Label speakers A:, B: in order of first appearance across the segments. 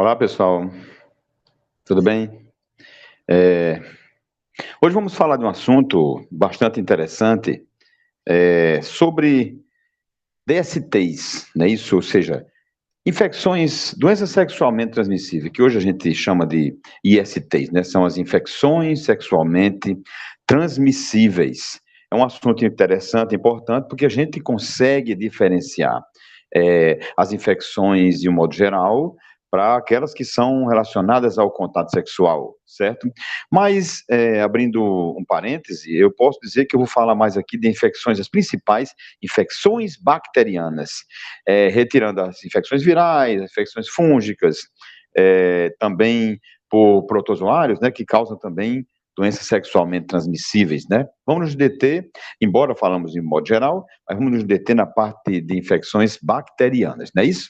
A: Olá, pessoal. Tudo bem? É, Hoje vamos falar de um assunto bastante interessante, sobre DSTs, não é isso? Ou seja, infecções, doenças sexualmente transmissíveis, que hoje a gente chama de ISTs, né? São as infecções sexualmente transmissíveis. É um assunto interessante, importante, porque a gente consegue diferenciar as infecções de um modo geral para aquelas que são relacionadas ao contato sexual, certo? Mas, abrindo um parêntese, eu posso dizer que eu vou falar mais aqui de infecções, as principais infecções bacterianas, retirando as infecções virais, infecções fúngicas, também por protozoários, né, que causam também doenças sexualmente transmissíveis, né? Vamos nos deter, embora falamos de modo geral, mas vamos nos deter na parte de infecções bacterianas, não é isso?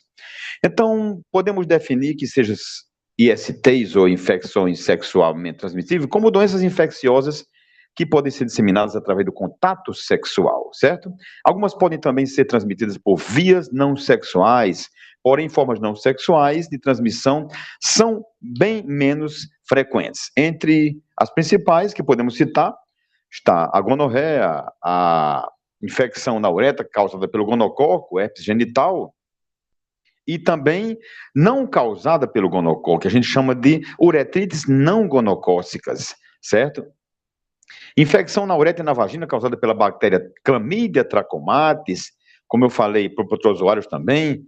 A: Então, podemos definir que sejam ISTs ou infecções sexualmente transmissíveis como doenças infecciosas que podem ser disseminadas através do contato sexual, certo? Algumas podem também ser transmitidas por vias não sexuais, porém, formas não sexuais de transmissão são bem menos frequentes. Entre as principais que podemos citar, está a gonorreia, a infecção na uretra causada pelo gonococo, herpes genital, e também não causada pelo gonococo, que a gente chama de uretrites não gonocócicas, certo? Infecção na uretra e na vagina causada pela bactéria Chlamydia trachomatis, como eu falei, por protozoários também,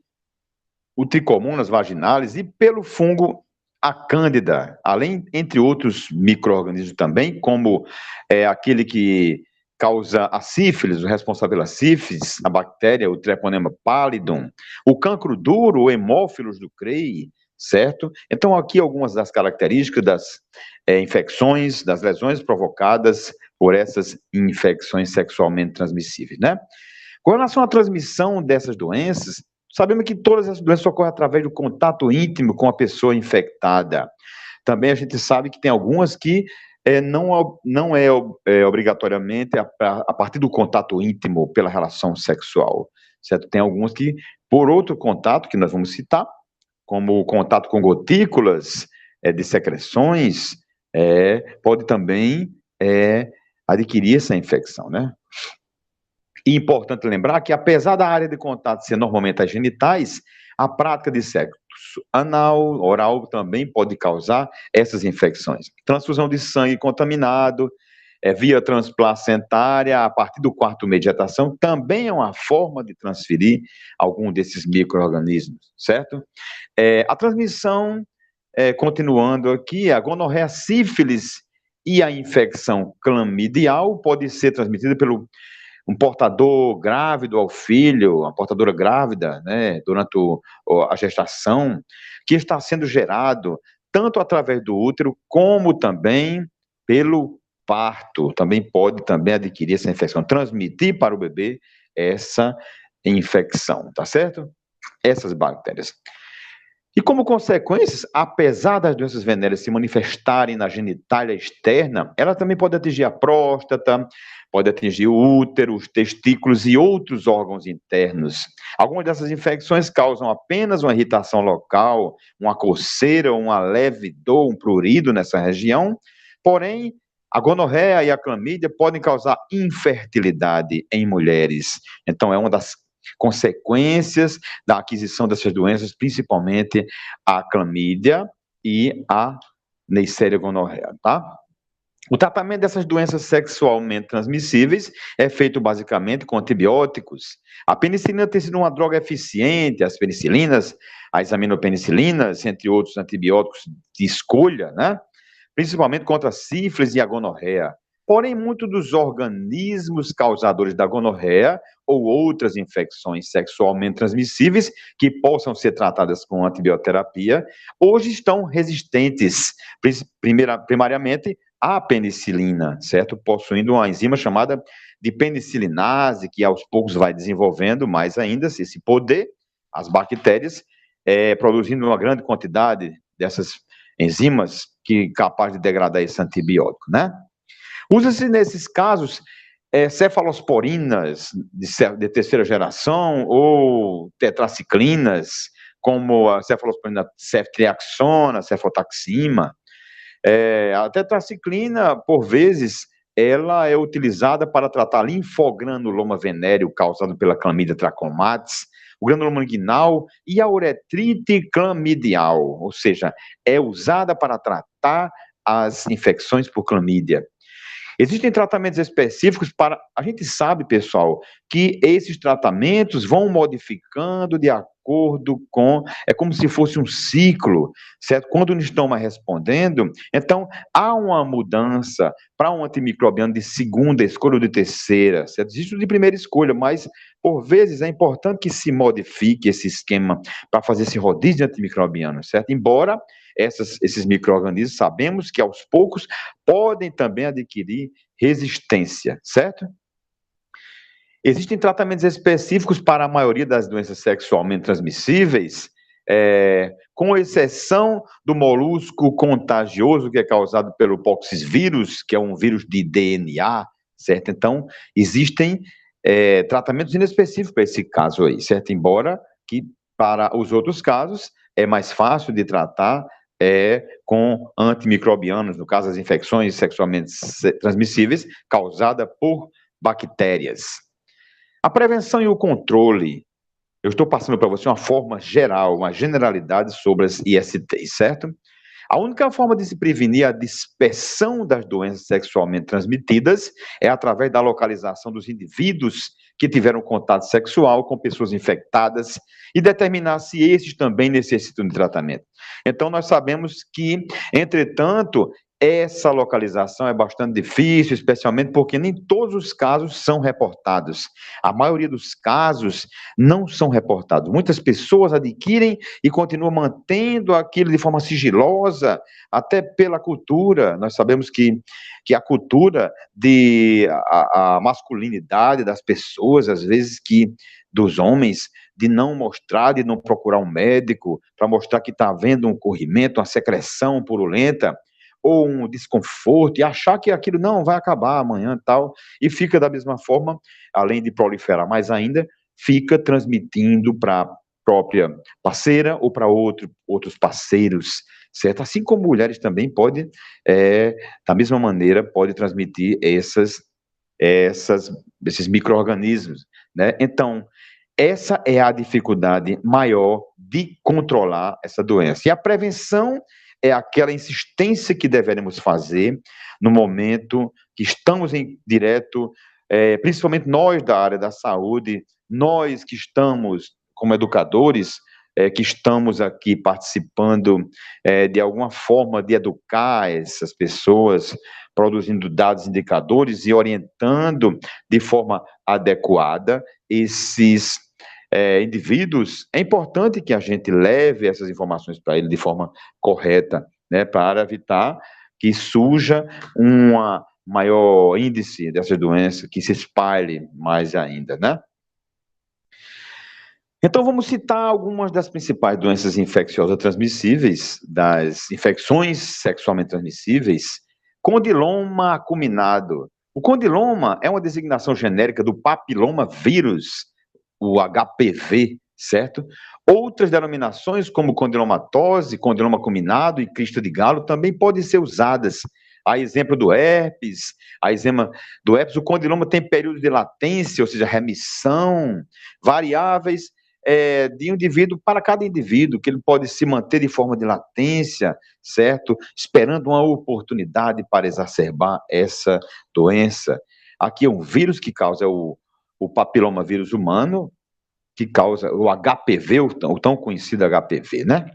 A: o Trichomonas vaginalis e pelo fungo a Cândida, além, entre outros micro-organismos também, como aquele que causa a sífilis, o responsável pela sífilis, a bactéria, o Treponema pallidum, o cancro duro, o Hemófilos do Crei, certo? Então, aqui algumas das características das infecções, das lesões provocadas por essas infecções sexualmente transmissíveis, né? Com relação à transmissão dessas doenças, sabemos que todas essas doenças ocorrem através do contato íntimo com a pessoa infectada. Também a gente sabe que tem algumas que não é obrigatoriamente a partir do contato íntimo pela relação sexual, certo? Tem algumas que, por outro contato, que nós vamos citar, como o contato com gotículas de secreções, pode também adquirir essa infecção, né? E importante lembrar que, apesar da área de contato ser normalmente as genitais, a prática de sexo anal, oral, também pode causar essas infecções. Transfusão de sangue contaminado, via transplacentária, a partir do quarto mês de gestação, também é uma forma de transferir algum desses micro-organismos, certo? A transmissão, continuando aqui, a gonorreia, sífilis e a infecção clamidial pode ser transmitida pelo um portador grávido ao filho, uma portadora grávida, né, durante a gestação, que está sendo gerado tanto através do útero, como também pelo parto. Também pode também adquirir essa infecção, transmitir para o bebê essa infecção, tá certo? Essas bactérias. E como consequências, apesar das doenças venéreas se manifestarem na genitália externa, ela também pode atingir a próstata, pode atingir o útero, os testículos e outros órgãos internos. Algumas dessas infecções causam apenas uma irritação local, uma coceira, uma leve dor, um prurido nessa região, porém, a gonorreia e a clamídia podem causar infertilidade em mulheres. Então, é uma das consequências da aquisição dessas doenças, principalmente a clamídia e a Neisseria gonorreia, tá? O tratamento dessas doenças sexualmente transmissíveis é feito basicamente com antibióticos. A penicilina tem sido uma droga eficiente, as penicilinas, as aminopenicilinas, entre outros antibióticos de escolha, né? Principalmente contra a sífilis e a gonorreia. Porém, muitos dos organismos causadores da gonorreia ou outras infecções sexualmente transmissíveis que possam ser tratadas com antibioterapia, hoje estão resistentes, primariamente, à penicilina, certo? Possuindo uma enzima chamada de penicilinase, que aos poucos vai desenvolvendo mais ainda esse poder, as bactérias, produzindo uma grande quantidade dessas enzimas que capaz de degradar esse antibiótico, né? Usa-se nesses casos cefalosporinas de terceira geração ou tetraciclinas, como a cefalosporina ceftriaxona, cefotaxima, a tetraciclina, por vezes, ela é utilizada para tratar linfogranuloma venéreo causado pela Clamídia trachomatis, o granuloma inguinal e a uretrite clamidial, ou seja, é usada para tratar as infecções por clamídia. Existem tratamentos específicos para. A gente sabe, pessoal, que esses tratamentos vão modificando de acordo com. É como se fosse um ciclo, certo? Quando não estão mais respondendo, então há uma mudança para um antimicrobiano de segunda escolha ou de terceira, certo? Existe o de primeira escolha, mas por vezes é importante que se modifique esse esquema para fazer esse rodízio de antimicrobianos, certo? Embora esses micro-organismos, sabemos que aos poucos podem também adquirir resistência, certo? Existem tratamentos específicos para a maioria das doenças sexualmente transmissíveis, com exceção do molusco contagioso que é causado pelo poxvírus, que é um vírus de DNA, certo? Então, existem tratamentos inespecíficos para esse caso aí, certo? Embora que para os outros casos é mais fácil de tratar com antimicrobianos, no caso das infecções sexualmente transmissíveis, causada por bactérias. A prevenção e o controle. Eu estou passando para você uma forma geral, uma generalidade sobre as ISTs, certo? A única forma de se prevenir a dispersão das doenças sexualmente transmitidas é através da localização dos indivíduos que tiveram contato sexual com pessoas infectadas e determinar se esses também necessitam de tratamento. Então, nós sabemos que, entretanto, essa localização é bastante difícil, especialmente porque nem todos os casos são reportados. A maioria dos casos não são reportados. Muitas pessoas adquirem e continuam mantendo aquilo de forma sigilosa, até pela cultura. Nós sabemos que a cultura a masculinidade das pessoas, às vezes que dos homens, de não mostrar, de não procurar um médico, para mostrar que está havendo um corrimento, uma secreção purulenta, ou um desconforto, e achar que aquilo não vai acabar amanhã e tal, e fica da mesma forma, além de proliferar mais ainda, fica transmitindo para a própria parceira ou para outros parceiros, certo? Assim como mulheres também podem, da mesma maneira, pode transmitir esses micro-organismos, né? Então, essa é a dificuldade maior de controlar essa doença. E a prevenção é aquela insistência que devemos fazer no momento que estamos em direto, principalmente nós da área da saúde, nós que estamos como educadores, que estamos aqui participando de alguma forma de educar essas pessoas, produzindo dados indicadores e orientando de forma adequada esses indivíduos. É importante que a gente leve essas informações para ele de forma correta, né, para evitar que surja um maior índice dessa doença, que se espalhe mais ainda, né? Então, vamos citar algumas das principais doenças infecciosas transmissíveis, das infecções sexualmente transmissíveis. Condiloma acuminado. O condiloma é uma designação genérica do papiloma vírus, o HPV, certo? Outras denominações, como condilomatose, condiloma acuminado e crista de galo, também podem ser usadas. A exemplo do herpes, o condiloma tem período de latência, ou seja, remissão, variáveis de um indivíduo para cada indivíduo, que ele pode se manter de forma de latência, certo? Esperando uma oportunidade para exacerbar essa doença. Aqui é um vírus que causa o papilomavírus humano, que causa o HPV, o tão conhecido HPV, né?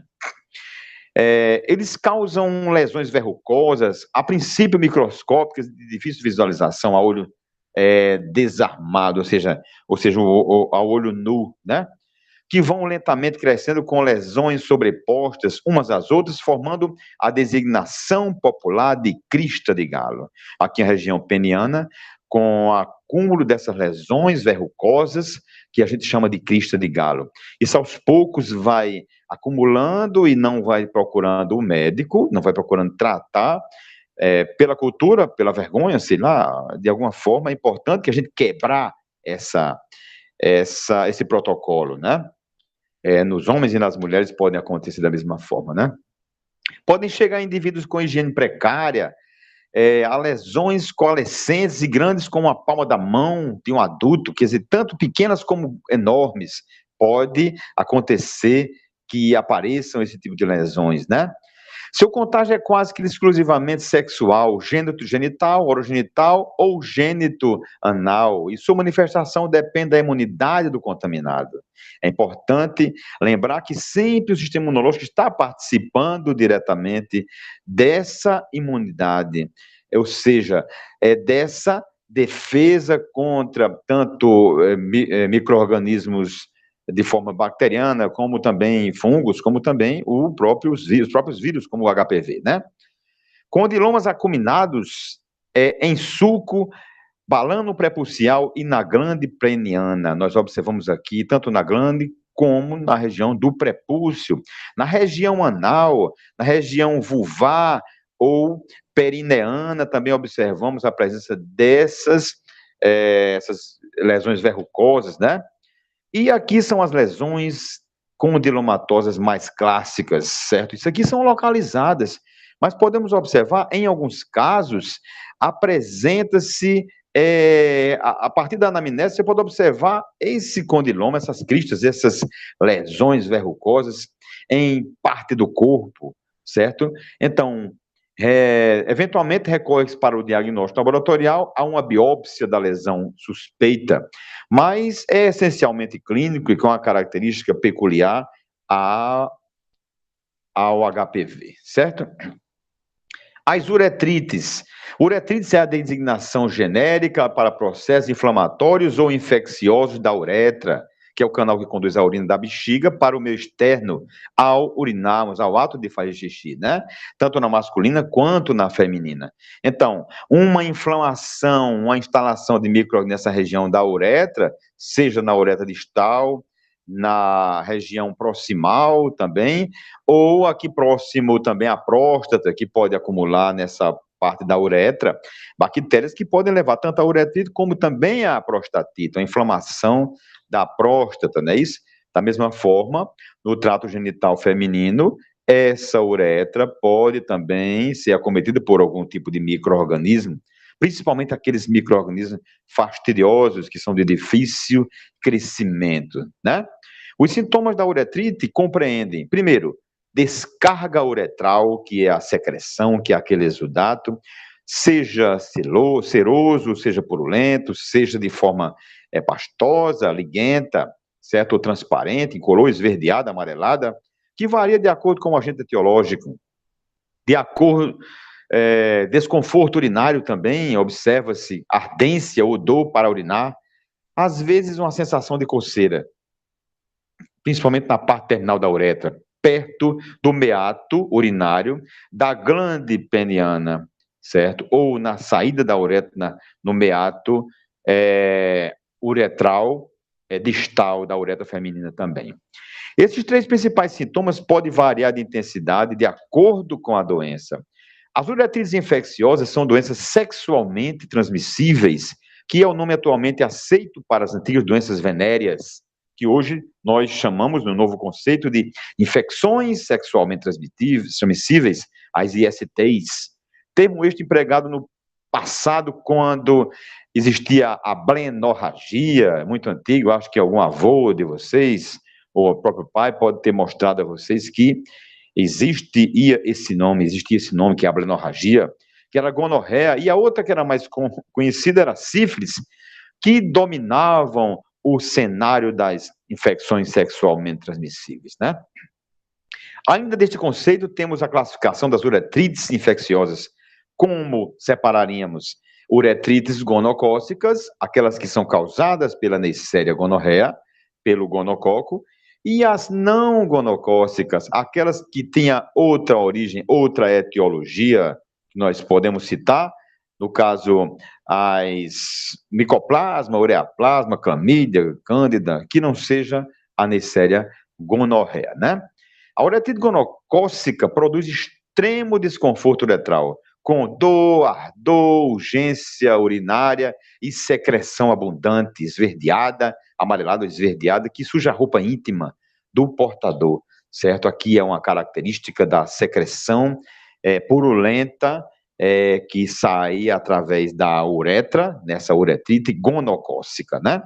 A: Eles causam lesões verrucosas, a princípio microscópicas, de difícil visualização a olho desarmado, ou seja, a olho nu, né? Que vão lentamente crescendo com lesões sobrepostas umas às outras, formando a designação popular de crista de galo. Aqui na região peniana, com o acúmulo dessas lesões verrucosas, que a gente chama de crista de galo. Isso aos poucos vai acumulando e não vai procurando o médico, não vai procurando tratar, pela cultura, pela vergonha, sei lá, de alguma forma é importante que a gente quebrar esse protocolo, né? nos homens e nas mulheres podem acontecer da mesma forma, né? Podem chegar indivíduos com higiene precária, a lesões coalescentes e grandes como a palma da mão de um adulto, quer dizer, tanto pequenas como enormes, pode acontecer que apareçam esse tipo de lesões, né? Seu contágio é quase que exclusivamente sexual, gênito genital, orogenital ou gênito anal, e sua manifestação depende da imunidade do contaminado. É importante lembrar que sempre o sistema imunológico está participando diretamente dessa imunidade, ou seja, dessa defesa contra tanto micro-organismos de forma bacteriana, como também fungos, como também os próprios vírus, como o HPV, né? Condilomas acuminados em sulco, balano prepulcial e na glande peniana. Nós observamos aqui, tanto na glande como na região do prepúcio, na região anal, na região vulvar ou perineana, também observamos a presença dessas essas lesões verrucosas, né? E aqui são as lesões condilomatosas mais clássicas, certo? Isso aqui são localizadas, mas podemos observar, em alguns casos, apresenta-se, a partir da anamnese, você pode observar esse condiloma, essas cristas, essas lesões verrucosas em parte do corpo, certo? Então, eventualmente recorre-se para o diagnóstico laboratorial a uma biópsia da lesão suspeita, mas é essencialmente clínico e com uma característica peculiar ao HPV, certo? As uretrites. Uretrites é a designação genérica para processos inflamatórios ou infecciosos da uretra, que é o canal que conduz a urina da bexiga para o meio externo ao urinarmos, ao ato de fazer xixi, né? Tanto na masculina quanto na feminina. Então, uma inflamação, uma instalação de micro-organismos nessa região da uretra, seja na uretra distal, na região proximal também, ou aqui próximo também à próstata, que pode acumular nessa parte da uretra, bactérias que podem levar tanto a uretrite como também a prostatite, a inflamação da próstata, não é isso? Da mesma forma, no trato genital feminino, essa uretra pode também ser acometida por algum tipo de micro-organismo, principalmente aqueles micro-organismos fastidiosos que são de difícil crescimento, né? Os sintomas da uretrite compreendem, primeiro, descarga uretral, que é a secreção, que é aquele exudato, seja seroso, seja purulento, seja de forma pastosa, liguenta, certo? Ou transparente, incolor, esverdeada, amarelada, que varia de acordo com o agente etiológico. De acordo, desconforto urinário também, observa-se ardência ou dor para urinar, às vezes uma sensação de coceira, principalmente na parte terminal da uretra, perto do meato urinário, da glande peniana, certo? Ou na saída da uretra, no meato uretral distal da uretra feminina também. Esses três principais sintomas podem variar de intensidade de acordo com a doença. As uretrites infecciosas são doenças sexualmente transmissíveis, que é o nome atualmente aceito para as antigas doenças venéreas, que hoje nós chamamos, no novo conceito, de infecções sexualmente transmissíveis, as ISTs. Termo este empregado no passado, quando existia a blenorragia, muito antigo, acho que algum avô de vocês, ou o próprio pai, pode ter mostrado a vocês que existia esse nome, que é a blenorragia, que era gonorreia, e a outra que era mais conhecida era a sífilis, que dominavam o cenário das infecções sexualmente transmissíveis, né? Ainda deste conceito, temos a classificação das uretrites infecciosas. Como separaríamos uretrites gonocócicas, aquelas que são causadas pela Neisseria gonorreia, pelo gonococo, e as não gonocócicas, aquelas que tinham outra origem, outra etiologia, que nós podemos citar, no caso, as micoplasma, ureaplasma, clamídia, cândida, que não seja a Neisseria gonorreia, né? A uretrite gonocócica produz extremo desconforto uretral, com dor, ardor, urgência urinária e secreção abundante, esverdeada, amarelada ou esverdeada, que suja a roupa íntima do portador, certo? Aqui é uma característica da secreção purulenta que sai através da uretra, nessa uretrite gonocócica, né?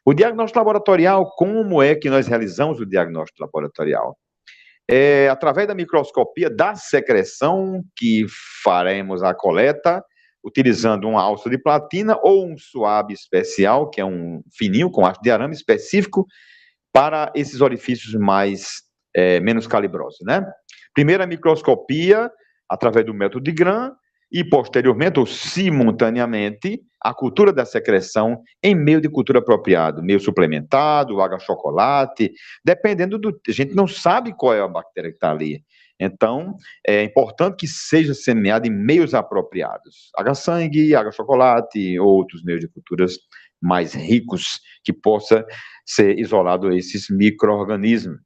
A: O diagnóstico laboratorial, como é que nós realizamos o diagnóstico laboratorial? Através da microscopia da secreção, que faremos a coleta, utilizando uma alça de platina ou um suave especial, que é um fininho com ácido de arame específico para esses orifícios menos calibrosos, né? Primeiro a microscopia, através do método de Gram, e posteriormente, ou simultaneamente, a cultura da secreção em meio de cultura apropriado, meio suplementado, água chocolate, dependendo a gente não sabe qual é a bactéria que está ali. Então, é importante que seja semeado em meios apropriados. Água sangue, água chocolate, outros meios de culturas mais ricos, que possa ser isolado esses micro-organismos.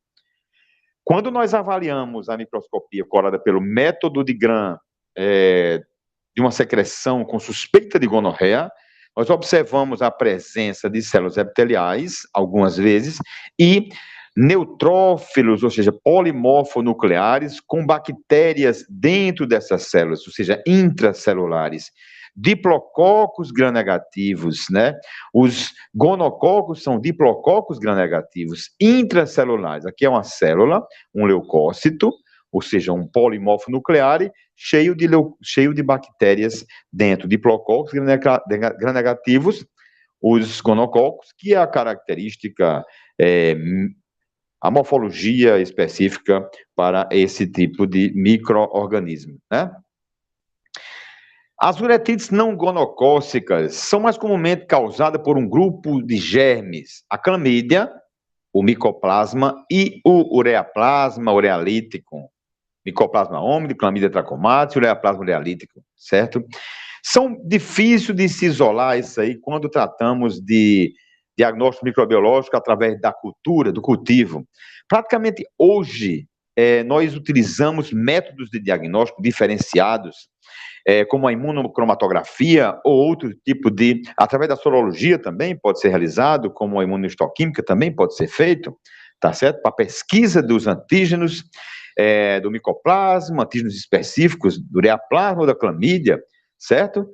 A: Quando nós avaliamos a microscopia colada pelo método de Gram, de uma secreção com suspeita de gonorreia, nós observamos a presença de células epiteliais, algumas vezes, e neutrófilos, ou seja, polimorfonucleares, com bactérias dentro dessas células, ou seja, intracelulares. Diplococos gram-negativos, né? Os gonococos são diplococos gram-negativos intracelulares. Aqui é uma célula, um leucócito, ou seja, um polimorfo nuclear cheio de bactérias dentro, diplococos gram-negativos, os gonococos, que é a característica, a morfologia específica para esse tipo de micro-organismo, né? As uretrites não gonocócicas são mais comumente causadas por um grupo de germes, a clamídia, o micoplasma e o ureaplasma urealítico. Micoplasma hominis, clamídia trachomatis, ureaplasma urealítico, certo? São difíceis de se isolar isso aí quando tratamos de diagnóstico microbiológico através da cultura, do cultivo. Praticamente hoje, nós utilizamos métodos de diagnóstico diferenciados, como a imunocromatografia ou outro tipo através da sorologia também pode ser realizado, como a imunohistoquímica também pode ser feito, tá certo? Para pesquisa dos antígenos, do micoplasma, antígenos específicos do ureaplasma ou da clamídia, certo?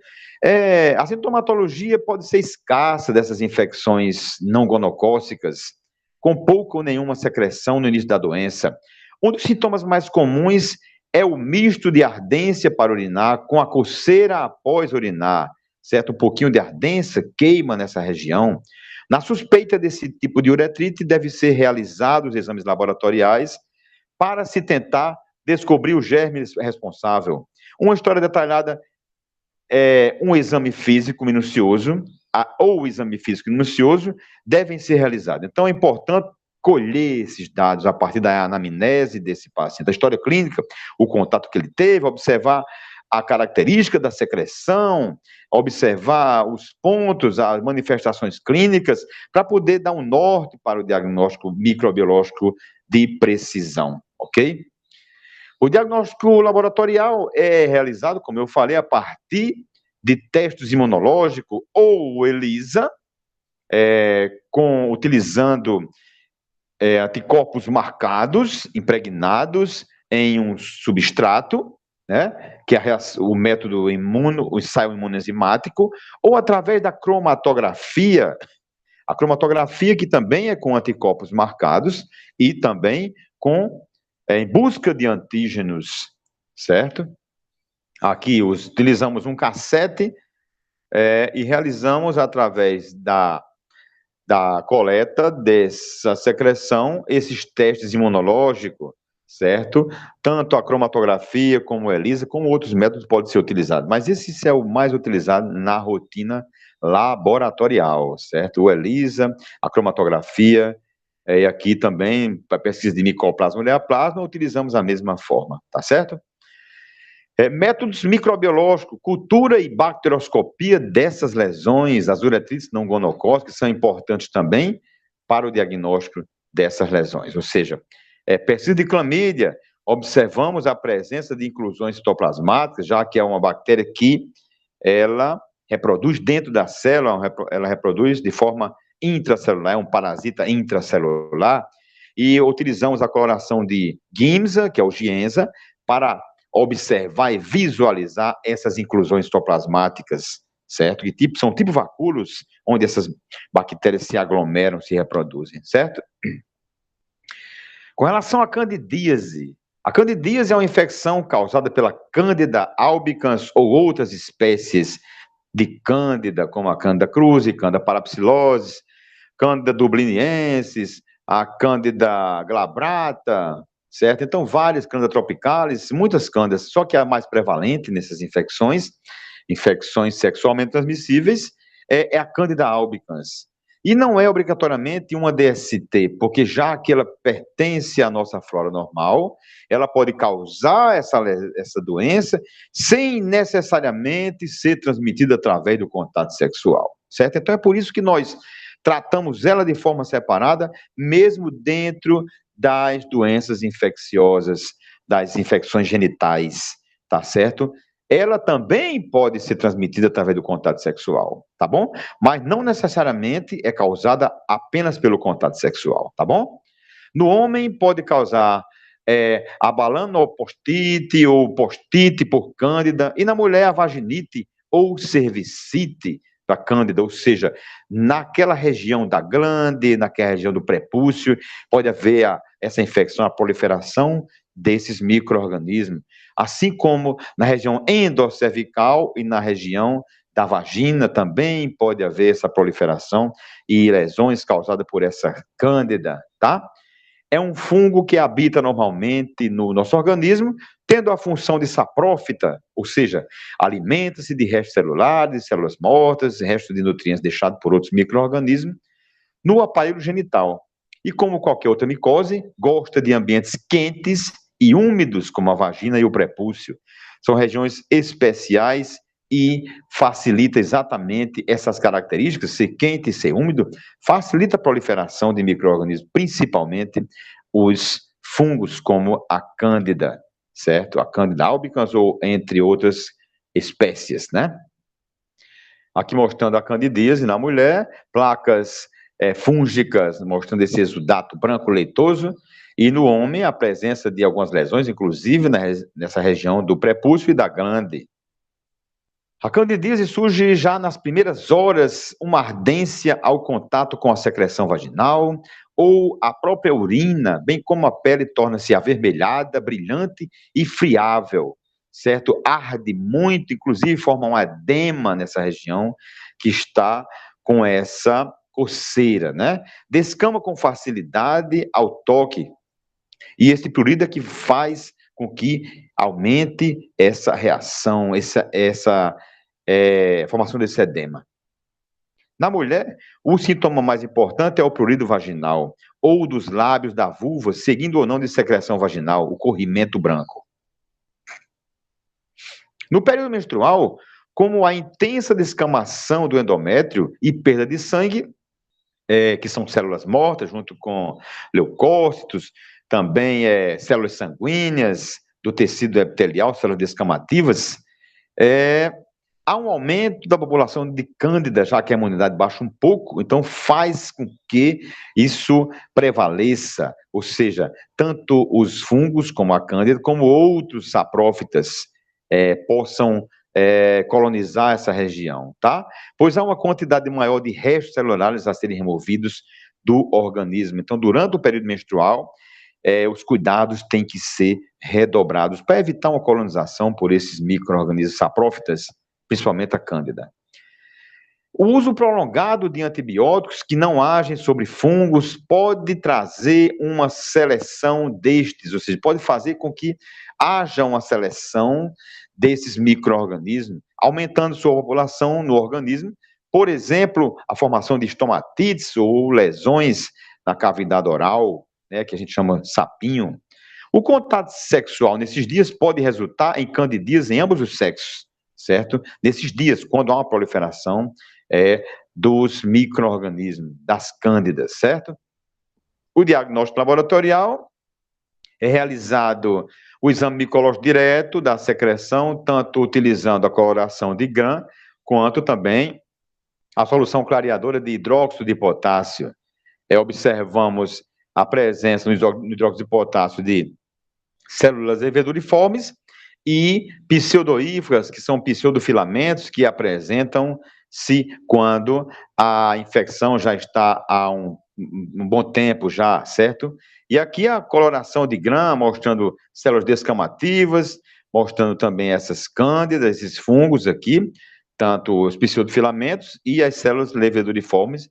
A: A sintomatologia pode ser escassa dessas infecções não gonocócicas, com pouca ou nenhuma secreção no início da doença. Um dos sintomas mais comuns é o misto de ardência para urinar com a coceira após urinar, certo? Um pouquinho de ardência queima nessa região. Na suspeita desse tipo de uretrite, deve ser realizados exames laboratoriais para se tentar descobrir o germe responsável. Uma história detalhada um exame físico minucioso ou o exame físico minucioso devem ser realizados. Então, é importante colher esses dados a partir da anamnese desse paciente, a história clínica, o contato que ele teve, observar a característica da secreção, observar os pontos, as manifestações clínicas, para poder dar um norte para o diagnóstico microbiológico de precisão, ok? O diagnóstico laboratorial é realizado, como eu falei, a partir de testes imunológicos ou ELISA, utilizando anticorpos marcados, impregnados em um substrato, né, que é o método o ensaio imunoenzimático, ou através da cromatografia, a cromatografia que também é com anticorpos marcados e também em busca de antígenos, certo? Aqui utilizamos um cassete e realizamos através da coleta dessa secreção esses testes imunológicos, certo? Tanto a cromatografia como a ELISA, como outros métodos podem ser utilizados, mas esse é o mais utilizado na rotina laboratorial, certo? O ELISA, a cromatografia, e aqui também, para pesquisa de micoplasma e ureaplasma, utilizamos a mesma forma, tá certo? Métodos microbiológicos, cultura e bacterioscopia dessas lesões, as uretrites não gonocócicas, são importantes também para o diagnóstico dessas lesões. Ou seja, pesquisa de clamídia, observamos a presença de inclusões citoplasmáticas, já que é uma bactéria que ela reproduz dentro da célula, ela reproduz de forma intracelular, é um parasita intracelular, e utilizamos a coloração de Giemsa, que é o Giemsa, para observar e visualizar essas inclusões citoplasmáticas, certo? Que são tipo vacúolos, onde essas bactérias se aglomeram, se reproduzem, certo? Com relação à candidíase, a candidíase é uma infecção causada pela Candida albicans ou outras espécies de cândida, como a Candida cruzi, Candida parapsilose, Candida dubliniensis, a Candida glabrata, certo? Então, várias Candida tropicalis, muitas cândidas, só que a mais prevalente nessas infecções sexualmente transmissíveis, é a Candida albicans. E não é obrigatoriamente uma DST, porque já que ela pertence à nossa flora normal, ela pode causar essa doença sem necessariamente ser transmitida através do contato sexual, certo? Então é por isso que nós tratamos ela de forma separada, mesmo dentro das doenças infecciosas, das infecções genitais, tá certo? Ela também pode ser transmitida através do contato sexual, tá bom? Mas não necessariamente é causada apenas pelo contato sexual, tá bom? No homem pode causar a balanopostite ou postite por cândida, e na mulher a vaginite ou cervicite da cândida, ou seja, naquela região da glande, naquela região do prepúcio, pode haver essa infecção, a proliferação desses micro-organismos, assim como na região endocervical e na região da vagina também pode haver essa proliferação e lesões causadas por essa cândida, tá? É um fungo que habita normalmente no nosso organismo, tendo a função de saprófita, ou seja, alimenta-se de restos celulares, de células mortas, restos de nutrientes deixados por outros micro-organismos, no aparelho genital. E como qualquer outra micose, gosta de ambientes quentes e úmidos, como a vagina e o prepúcio. São regiões especiais e facilita exatamente essas características, ser quente e ser úmido, facilita a proliferação de micro-organismos, principalmente os fungos, como a Cândida, certo? A Cândida albicans ou entre outras espécies, né? Aqui mostrando a candidíase na mulher, placas fúngicas, mostrando esse exudato branco leitoso, e no homem a presença de algumas lesões, inclusive nessa região do prepúcio e da glande. A candidíase surge já nas primeiras horas, uma ardência ao contato com a secreção vaginal ou a própria urina, bem como a pele torna-se avermelhada, brilhante e friável, certo? Arde muito, inclusive forma um edema nessa região que está com essa coceira, né? Descama com facilidade ao toque. E esse prurido é que faz com que aumente essa reação, essa formação desse edema. Na mulher, o sintoma mais importante é o prurido vaginal, ou dos lábios da vulva, seguindo ou não de secreção vaginal, o corrimento branco. No período menstrual, como a intensa descamação do endométrio e perda de sangue, que são células mortas, junto com leucócitos, também células sanguíneas do tecido epitelial, células descamativas, há um aumento da população de cândida, já que a imunidade baixa um pouco, então faz com que isso prevaleça, ou seja, tanto os fungos como a cândida, como outros saprófitas possam colonizar essa região, tá? Pois há uma quantidade maior de restos celulares a serem removidos do organismo. Então, durante o período menstrual, os cuidados têm que ser redobrados para evitar uma colonização por esses micro-organismos saprófitas, principalmente a cândida. O uso prolongado de antibióticos que não agem sobre fungos pode trazer uma seleção destes, ou seja, pode fazer com que haja uma seleção desses micro-organismos, aumentando sua população no organismo, por exemplo, a formação de estomatites ou lesões na cavidade oral, né, que a gente chama sapinho. O contato sexual nesses dias pode resultar em candidíase em ambos os sexos, certo? Nesses dias, quando há uma proliferação dos micro-organismos, das cândidas, certo? O diagnóstico laboratorial é realizado o exame micológico direto da secreção, tanto utilizando a coloração de GRAM, quanto também a solução clareadora de hidróxido de potássio. Observamos a presença no hidróxido de potássio de células leveduriformes e pseudoífugas, que são pseudofilamentos, que apresentam-se quando a infecção já está há um bom tempo já, certo? E aqui a coloração de Gram, mostrando células descamativas, mostrando também essas cândidas, esses fungos aqui, tanto os pseudofilamentos e as células leveduriformes,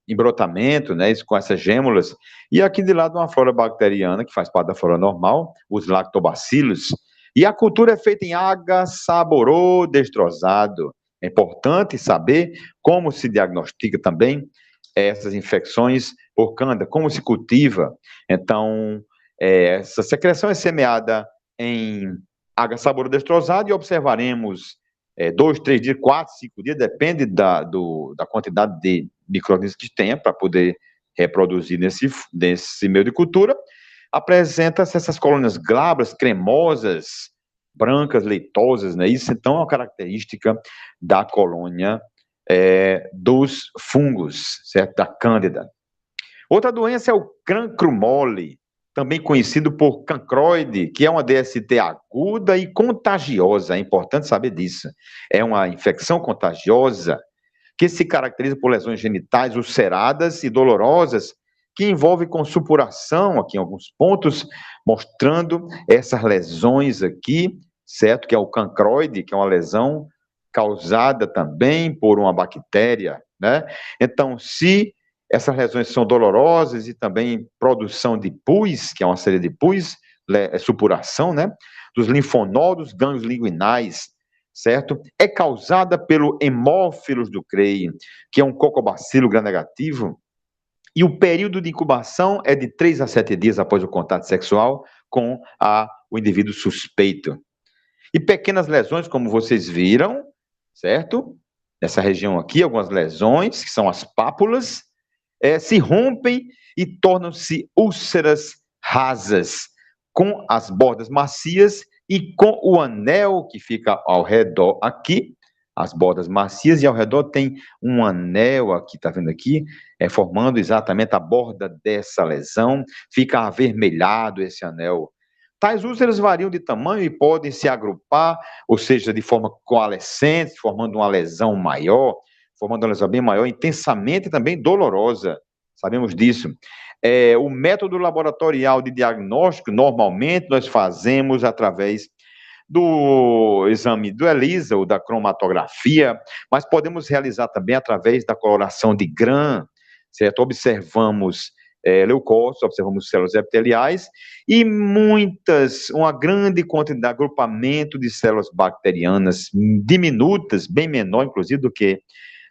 A: em brotamento, né, com essas gêmulas. E aqui de lado uma flora bacteriana, que faz parte da flora normal, os lactobacilos. E a cultura é feita em agasaborô-destrosado. É importante saber como se diagnostica também essas infecções por cândida, como se cultiva. Então, essa secreção é semeada em agasaborô-destrosado e observaremos 2, 3 dias, 4, 5 dias, depende da quantidade de micro-organismos que tenha para poder reproduzir nesse meio de cultura. Apresenta-se essas colônias glabras, cremosas, brancas, leitosas, né? Isso então é uma característica da colônia dos fungos, certo? Da cândida. Outra doença é o cancro mole, também conhecido por cancroide, que é uma DST aguda e contagiosa. É importante saber disso. É uma infecção contagiosa que se caracteriza por lesões genitais ulceradas e dolorosas, que envolve com supuração aqui em alguns pontos, mostrando essas lesões aqui, certo? Que é o cancroide, que é uma lesão causada também por uma bactéria, né? Então, se essas lesões são dolorosas e também produção de pus, que é uma série de pus, supuração, né? Dos linfonodos, gânglios linguinais, certo? É causada pelo hemófilos do Crei, que é um cocobacilo gram-negativo, e o período de incubação é de 3 a 7 dias após o contato sexual com o indivíduo suspeito. E pequenas lesões, como vocês viram, certo? Nessa região aqui, algumas lesões, que são as pápulas, se rompem e tornam-se úlceras rasas, com as bordas macias e com o anel que fica ao redor aqui, as bordas macias, e ao redor tem um anel aqui, tá vendo aqui? Formando exatamente a borda dessa lesão, fica avermelhado esse anel. Tais úlceras variam de tamanho e podem se agrupar, ou seja, de forma coalescente, formando uma lesão maior, formando uma lesão bem maior, intensamente também dolorosa. Sabemos disso. O método laboratorial de diagnóstico, normalmente, nós fazemos através do exame do ELISA ou da cromatografia, mas podemos realizar também através da coloração de Gram, certo? Observamos leucócitos, observamos células epiteliais e uma grande quantidade de agrupamento de células bacterianas diminutas, bem menor, inclusive, do que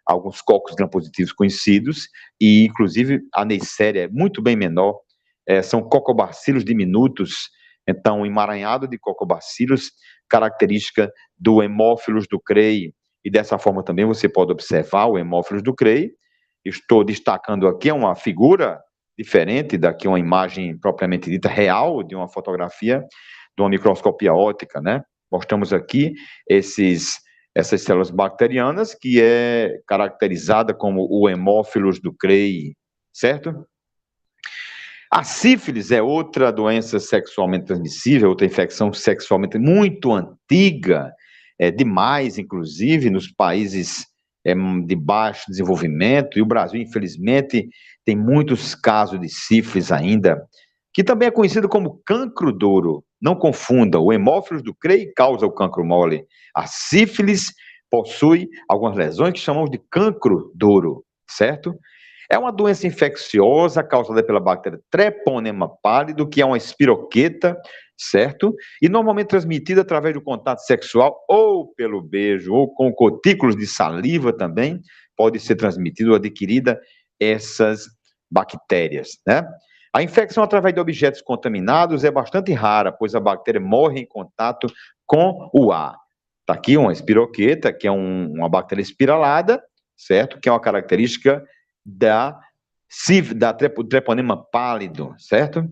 A: alguns cocos gram-positivos conhecidos, e inclusive a Neisseria é muito bem menor, são cocobacilos diminutos, então um emaranhado de cocobacilos, característica do hemófilos do Crei, e dessa forma também você pode observar o hemófilos do Crei. Estou destacando aqui uma figura diferente daqui, uma imagem propriamente dita real, de uma fotografia, de uma microscopia óptica, né? Mostramos aqui essas células bacterianas, que é caracterizada como o hemófilos do Crei, certo? A sífilis é outra doença sexualmente transmissível, outra infecção sexualmente muito antiga, demais, inclusive, nos países de baixo desenvolvimento, e o Brasil, infelizmente, tem muitos casos de sífilis ainda, que também é conhecido como cancro duro. Não confunda, o hemófilos do Crei causa o cancro mole. A sífilis possui algumas lesões que chamamos de cancro duro, certo? É uma doença infecciosa causada pela bactéria Treponema pálido, que é uma espiroqueta, certo? E normalmente transmitida através do contato sexual ou pelo beijo, ou com gotículos de saliva também, pode ser transmitida ou adquirida essas bactérias, né? A infecção através de objetos contaminados é bastante rara, pois a bactéria morre em contato com o ar. Está aqui uma espiroqueta, que é uma bactéria espiralada, certo? Que é uma característica da treponema pálido, certo?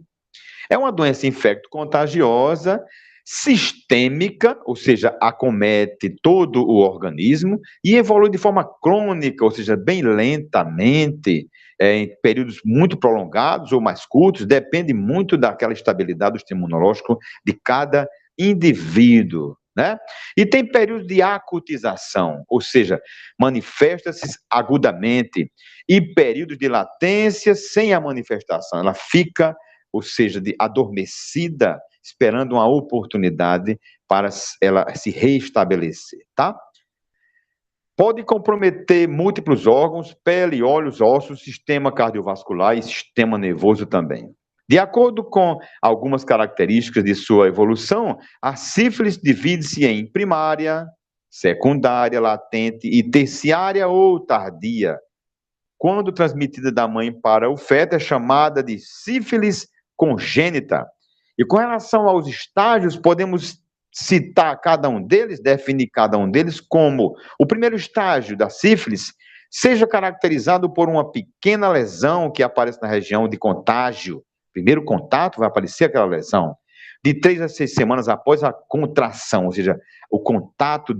A: É uma doença infecto-contagiosa sistêmica, ou seja, acomete todo o organismo, e evolui de forma crônica, ou seja, bem lentamente, em períodos muito prolongados ou mais curtos, depende muito daquela estabilidade do sistema imunológico de cada indivíduo, né? E tem períodos de acutização, ou seja, manifesta-se agudamente, e períodos de latência sem a manifestação. Ela fica, ou seja, adormecida, esperando uma oportunidade para ela se reestabelecer, tá? Pode comprometer múltiplos órgãos, pele, olhos, ossos, sistema cardiovascular e sistema nervoso também. De acordo com algumas características de sua evolução, a sífilis divide-se em primária, secundária, latente e terciária ou tardia. Quando transmitida da mãe para o feto, é chamada de sífilis congênita. E com relação aos estágios, podemos citar cada um deles, definir cada um deles como o primeiro estágio da sífilis seja caracterizado por uma pequena lesão que aparece na região de contágio. Primeiro contato vai aparecer aquela lesão. De 3 a 6 semanas após a contração, ou seja, o contato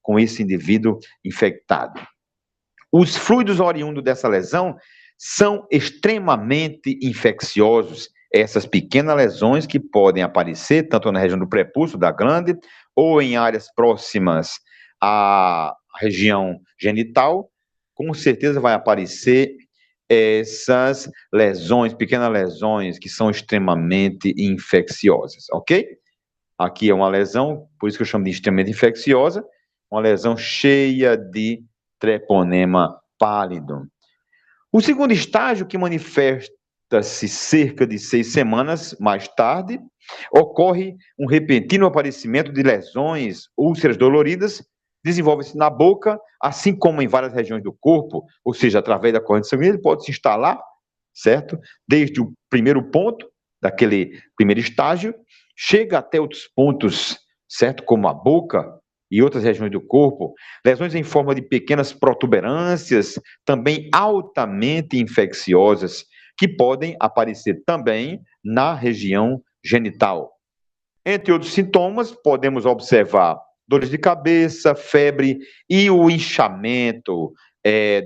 A: com esse indivíduo infectado. Os fluidos oriundos dessa lesão são extremamente infecciosos. Essas pequenas lesões que podem aparecer tanto na região do prepúcio, da glande, ou em áreas próximas à região genital, com certeza vai aparecer essas lesões, pequenas lesões que são extremamente infecciosas, ok? Aqui é uma lesão, por isso que eu chamo de extremamente infecciosa, uma lesão cheia de treponema pálido. O segundo estágio, que manifesta-se cerca de 6 semanas mais tarde, ocorre um repentino aparecimento de lesões, úlceras doloridas, desenvolve-se na boca, assim como em várias regiões do corpo, ou seja, através da corrente sanguínea, ele pode se instalar, certo? Desde o primeiro ponto, daquele primeiro estágio, chega até outros pontos, certo? Como a boca e outras regiões do corpo, lesões em forma de pequenas protuberâncias, também altamente infecciosas, que podem aparecer também na região genital. Entre outros sintomas, podemos observar dores de cabeça, febre e o inchamento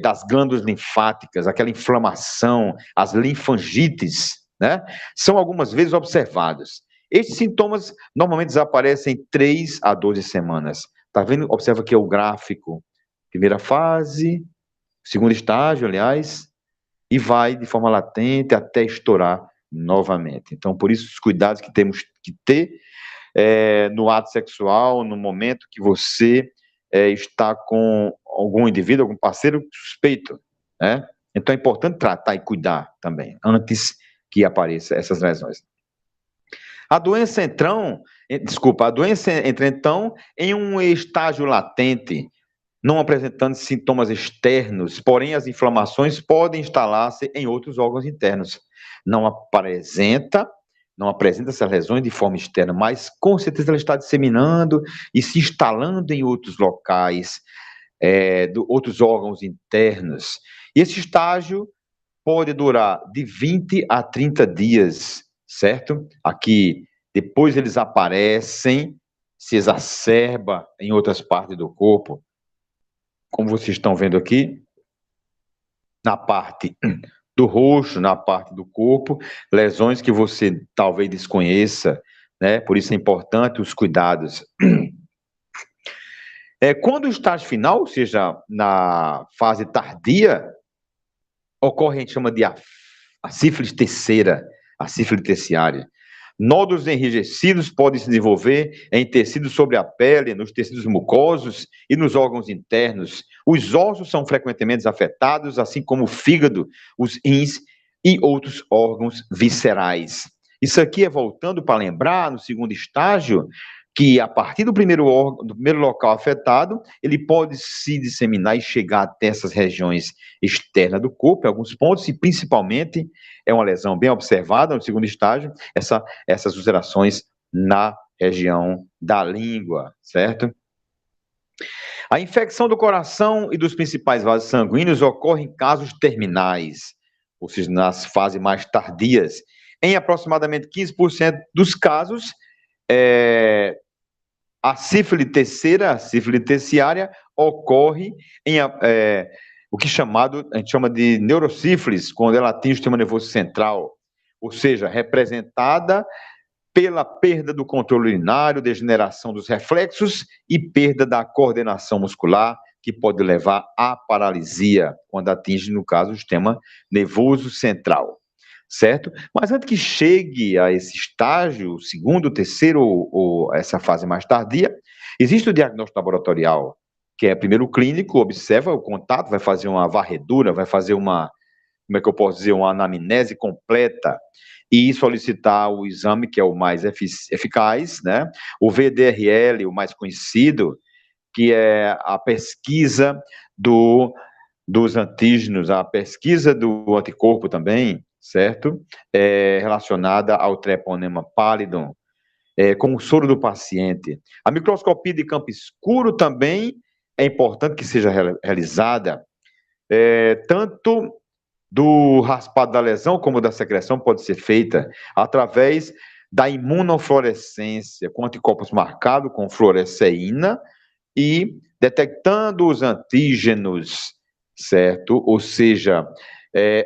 A: das glândulas linfáticas, aquela inflamação, as linfangites, né? São algumas vezes observadas. Estes sintomas normalmente desaparecem em 3 a 12 semanas. Tá vendo? Observa aqui o gráfico. Primeira fase, segundo estágio, aliás, e vai de forma latente até estourar novamente. Então, por isso, os cuidados que temos que ter no ato sexual, no momento que você está com algum indivíduo, algum parceiro suspeito, né? Então, é importante tratar e cuidar também, antes que apareçam essas lesões. A doença entra então em um estágio latente, não apresentando sintomas externos, porém as inflamações podem instalar-se em outros órgãos internos. Não apresenta essas lesões de forma externa, mas com certeza ela está disseminando e se instalando em outros locais, outros órgãos internos. E esse estágio pode durar de 20 a 30 dias, certo? Aqui, depois eles aparecem, se exacerba em outras partes do corpo, como vocês estão vendo aqui, na parte do rosto, na parte do corpo, lesões que você talvez desconheça, né? Por isso é importante os cuidados. Quando o estágio final, ou seja, na fase tardia, ocorre, a gente chama de a sífilis terceira, a sífilis terciária. Nódulos enrijecidos podem se desenvolver em tecidos sobre a pele, nos tecidos mucosos e nos órgãos internos. Os ossos são frequentemente afetados, assim como o fígado, os rins e outros órgãos viscerais. Isso aqui é voltando para lembrar, no segundo estágio, que a partir do primeiro local afetado, ele pode se disseminar e chegar até essas regiões externas do corpo, em alguns pontos, e principalmente é uma lesão bem observada no segundo estágio, essas ulcerações na região da língua, certo? A infecção do coração e dos principais vasos sanguíneos ocorre em casos terminais, ou seja, nas fases mais tardias. Em aproximadamente 15% dos casos, a sífile terceira, a sífile terciária, ocorre em o que a gente chama de neurosífilis, quando ela atinge o sistema nervoso central, ou seja, representada pela perda do controle urinário, degeneração dos reflexos e perda da coordenação muscular, que pode levar à paralisia, quando atinge, no caso, o sistema nervoso central, certo? Mas antes que chegue a esse estágio, segundo, terceiro ou essa fase mais tardia, existe o diagnóstico laboratorial, que é primeiro o clínico, observa o contato, vai fazer uma varredura, vai fazer uma, como é que eu posso dizer, uma anamnese completa e solicitar o exame que é o mais eficaz, né? O VDRL, o mais conhecido, que é a pesquisa dos antígenos, a pesquisa do anticorpo também, certo? Relacionada ao treponema pallidum, com o soro do paciente. A microscopia de campo escuro também é importante que seja realizada, tanto do raspado da lesão como da secreção pode ser feita através da imunofluorescência, com anticorpos marcados com fluoresceína e detectando os antígenos, certo? Ou seja,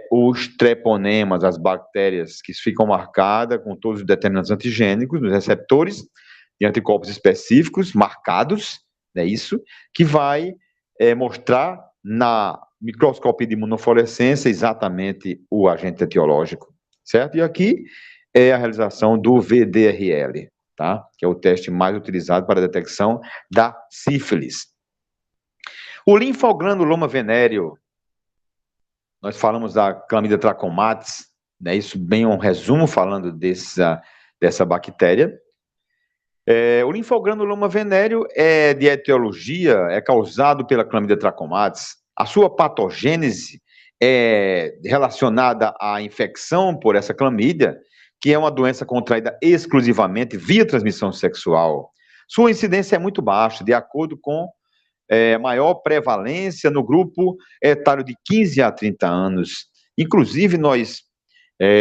A: os treponemas, as bactérias que ficam marcadas com todos os determinantes antigênicos nos receptores de anticorpos específicos marcados, é isso, que vai mostrar na microscopia de imunofluorescência exatamente o agente etiológico, certo? E aqui é a realização do VDRL, tá? Que é o teste mais utilizado para a detecção da sífilis. O linfogranuloma venéreo, nós falamos da Clamídia trachomatis, né? Isso bem um resumo falando dessa bactéria. O linfogranuloma venéreo é de etiologia, é causado pela Clamídia trachomatis. A sua patogênese é relacionada à infecção por essa clamídia, que é uma doença contraída exclusivamente via transmissão sexual. Sua incidência é muito baixa, de acordo com maior prevalência no grupo etário de 15 a 30 anos. Inclusive, nós,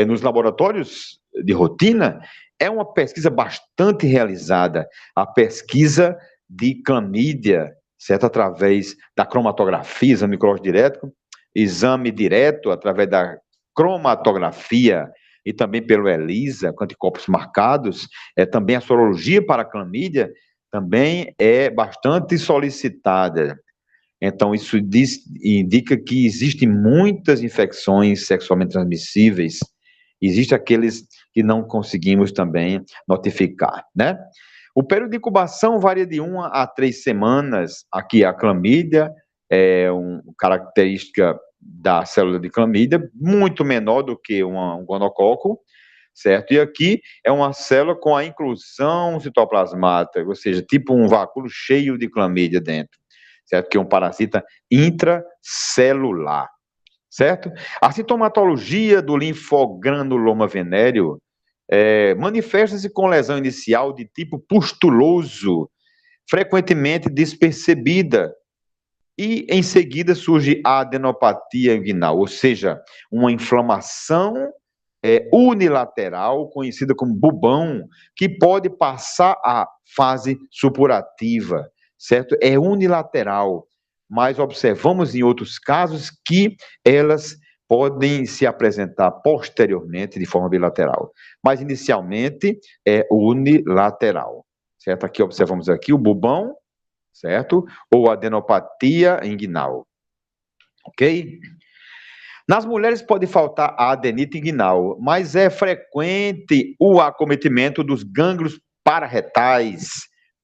A: nos laboratórios de rotina, é uma pesquisa bastante realizada, a pesquisa de clamídia, certo? Através da cromatografia, exame microscópio direto, exame direto através da cromatografia e também pelo ELISA, com anticorpos marcados, também a sorologia para a clamídia também é bastante solicitada. Então, isso indica que existem muitas infecções sexualmente transmissíveis, existem aqueles que não conseguimos também notificar, né? O período de incubação varia de 1 a 3 semanas. Aqui a clamídia é uma característica da célula de clamídia, muito menor do que um gonococo, certo? E aqui é uma célula com a inclusão citoplasmática, ou seja, tipo um vácuo cheio de clamídia dentro, certo? Que é um parasita intracelular, certo? A sintomatologia do linfogranuloma venéreo manifesta-se com lesão inicial de tipo pustuloso, frequentemente despercebida, e em seguida surge a adenopatia inguinal, ou seja, uma inflamação unilateral, conhecida como bubão, que pode passar à fase supurativa, certo? É unilateral, mas observamos em outros casos que elas podem se apresentar posteriormente de forma bilateral, mas inicialmente é unilateral, certo? Aqui observamos aqui o bubão, certo? Ou adenopatia inguinal, ok? Nas mulheres pode faltar a adenite inguinal, mas é frequente o acometimento dos gânglios pararetais.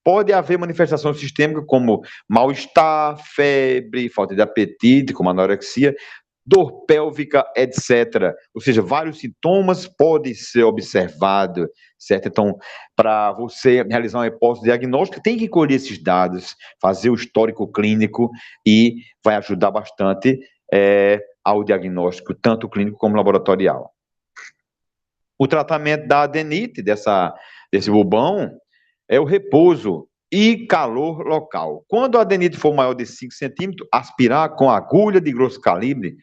A: Pode haver manifestação sistêmica como mal-estar, febre, falta de apetite, como anorexia, dor pélvica, etc. Ou seja, vários sintomas podem ser observados, certo? Então, para você realizar uma hipótese diagnóstica, tem que colher esses dados, fazer o histórico clínico e vai ajudar bastante ao diagnóstico, tanto clínico como laboratorial. O tratamento da adenite, desse bubão, é o repouso e calor local. Quando a adenite for maior de 5 centímetros, aspirar com agulha de grosso calibre,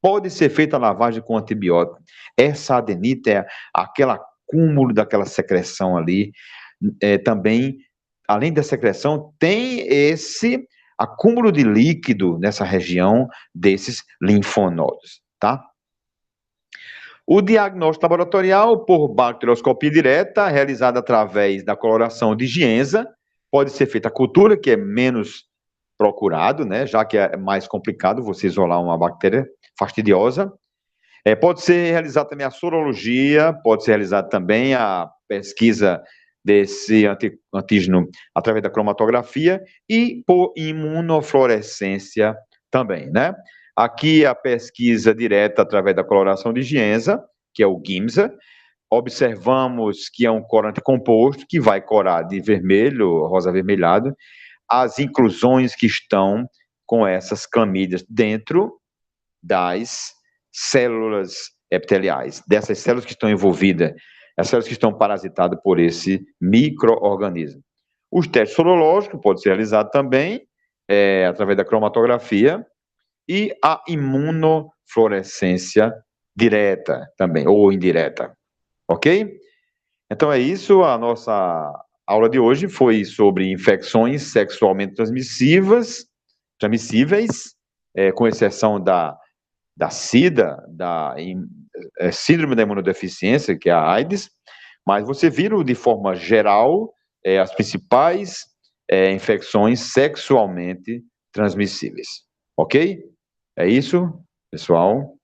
A: pode ser feita a lavagem com antibiótico. Essa adenite é aquele acúmulo daquela secreção ali, também, além da secreção, tem esse acúmulo de líquido nessa região desses linfonodos, tá? O diagnóstico laboratorial por bacterioscopia direta, realizada através da coloração de Gienza, pode ser feita a cultura, que é menos procurado, né, já que é mais complicado você isolar uma bactéria fastidiosa. Pode ser realizada também a sorologia, pode ser realizada também a pesquisa desse antígeno através da cromatografia e por imunofluorescência também, né? Aqui a pesquisa direta através da coloração de Gienza, que é o GIMSA. Observamos que é um corante composto que vai corar de vermelho, rosa avermelhado, as inclusões que estão com essas clamídias dentro das células epiteliais, dessas células que estão envolvidas, as células que estão parasitadas por esse micro-organismo. Os testes sorológicos podem ser realizados também através da cromatografia e a imunofluorescência direta também, ou indireta, ok? Então é isso, a nossa aula de hoje foi sobre infecções sexualmente transmissíveis, com exceção da SIDA, da síndrome da imunodeficiência, que é a AIDS, mas você viram de forma geral as principais infecções sexualmente transmissíveis, ok? É isso, pessoal.